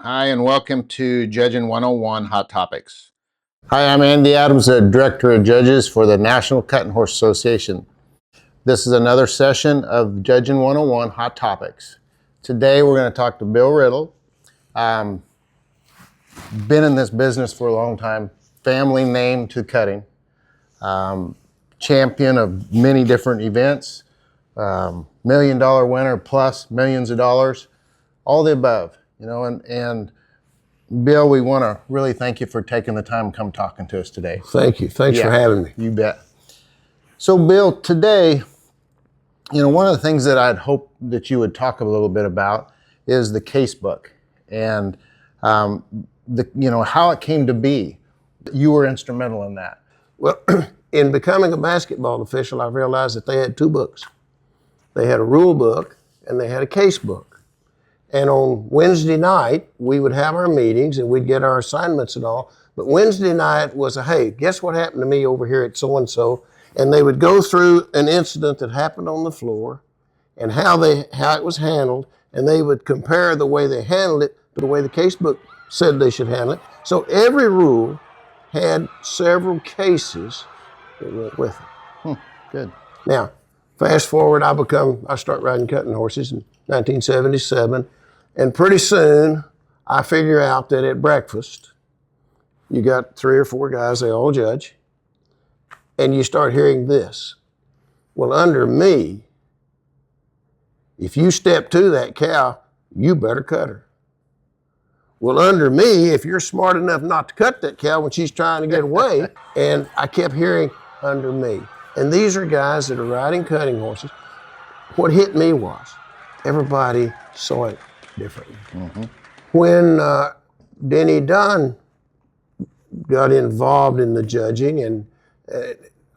Hi, and welcome to Judging 101 Hot Topics. Hi, I'm Andy Adams, the Director of Judges for the National Cutting Horse Association. This is another session of Judging 101 Hot Topics. Today we're going to talk to Bill Riddle. Been in this business for a long time, family name to cutting, champion of many different events, $1 million winner plus millions of dollars, all the above. And Bill, we want to really thank you for taking the time to come talking to us today. Thank you. Thanks for having me. You bet. So, Bill, today, one of the things that I'd hope that you would talk a little bit about is the casebook and how it came to be. You were instrumental in that. Well, in becoming a basketball official, I realized that they had two books. They had a rule book and they had a casebook. And on Wednesday night, we would have our meetings and we'd get our assignments and all. But Wednesday night was hey, guess what happened to me over here at so-and-so? And they would go through an incident that happened on the floor and how it was handled. And they would compare the way they handled it to the way the casebook said they should handle it. So every rule had several cases that went with it. Good. Now, fast forward, I start riding cutting horses in 1977. And pretty soon, I figure out that at breakfast, you got 3 or 4 guys, they all judge, and you start hearing this. Well, under me, if you step to that cow, you better cut her. Well, under me, if you're smart enough not to cut that cow when she's trying to get away, and I kept hearing under me. And these are guys that are riding cutting horses. What hit me was everybody saw it differently. Mm-hmm. When Denny Dunn got involved in the judging, and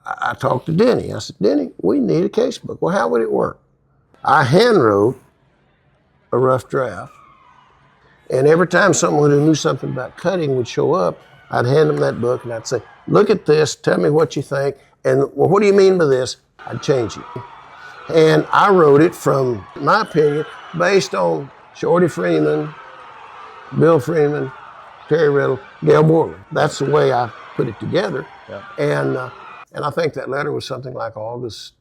I talked to Denny. I said, Denny, we need a casebook. Well, how would it work? I hand wrote a rough draft, and every time someone who knew something about cutting would show up, I'd hand them that book and I'd say, look at this, tell me what you think, and well, what do you mean by this? I'd change it. And I wrote it from my opinion based on Shorty Freeman, Bill Freeman, Terry Riddle, Gail Borland. That's the way I put it together. Yeah. And I think that letter was something like August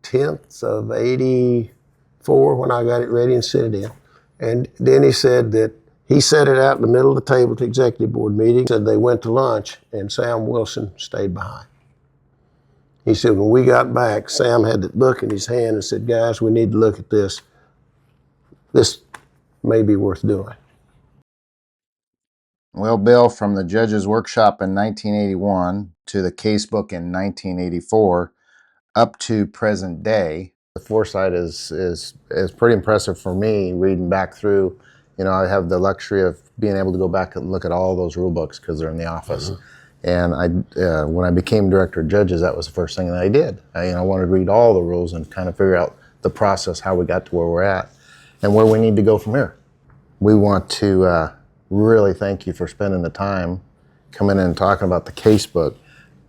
10th of 84 when I got it ready and sent it in. And then he said that he set it out in the middle of the table at the executive board meeting. Said they went to lunch and Sam Wilson stayed behind. He said, when we got back, Sam had the book in his hand and said, guys, we need to look at this. This may be worth doing. Well, Bill, from the judges workshop in 1981 to the casebook in 1984 up to present day, the foresight is pretty impressive for me reading back through. I have the luxury of being able to go back and look at all those rule books because they're in the office. Mm-hmm. And when I became Director of Judges, that was the first thing that I did. I wanted to read all the rules and kind of figure out the process, how we got to where we're at, and where we need to go from here. We want to really thank you for spending the time coming in and talking about the casebook.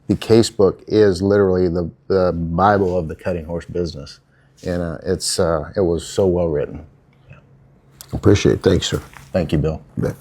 The casebook is literally the Bible of the cutting horse business, and it was so well written. Appreciate it. Thanks, sir. Thank you, Bill. You bet.